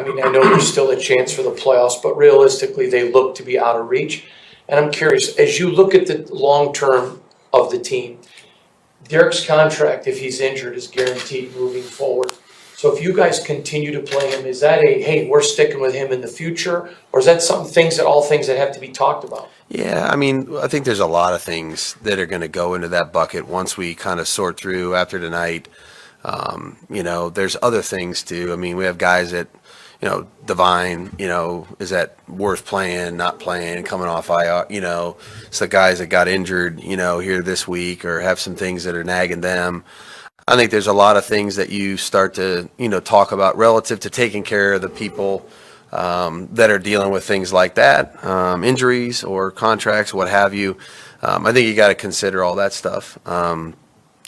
mean, I know there's still a chance for the playoffs, but realistically, they look to be out of reach. And I'm curious, as you look at the long term of the team, Derek's contract, if he's injured, is guaranteed moving forward. So if you guys continue to play him, is that a, hey, we're sticking with him in the future? Or is that all things that have to be talked about? Yeah, I mean, I think there's a lot of things that are going to go into that bucket once we kind of sort through after tonight. There's other things too. I mean, we have guys that, Divine, is that worth playing, not playing, coming off IR, it's the guys that got injured, here this week or have some things that are nagging them. I think there's a lot of things that you start to, talk about relative to taking care of the people that are dealing with things like that, injuries or contracts, what have you. I think you got to consider all that stuff.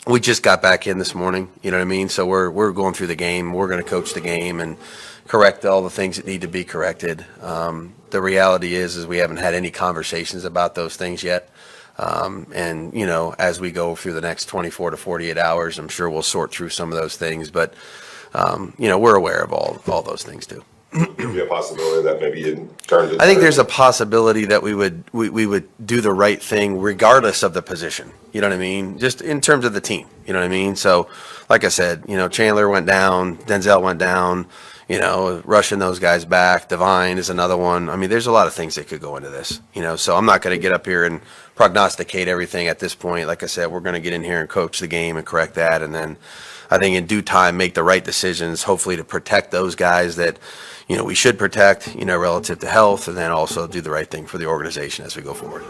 We just got back in this morning, you know what I mean? So we're going through the game. We're going to coach the game and correct all the things that need to be corrected. The reality is we haven't had any conversations about those things yet. As we go through the next 24 to 48 hours, I'm sure we'll sort through some of those things. But, we're aware of all those things too. Could be a possibility that maybe you turned it. I think there's a possibility that we would do the right thing regardless of the position. You know what I mean? Just in terms of the team. You know what I mean? So, like I said, Chandler went down, Denzel went down. Rushing those guys back. Divine is another one. I mean, there's a lot of things that could go into this. So I'm not going to get up here and prognosticate everything at this point. Like I said, we're going to get in here and coach the game and correct that, and then I think in due time make the right decisions, hopefully to protect those guys that we should protect, relative to health, and then also do the right thing for the organization as we go forward.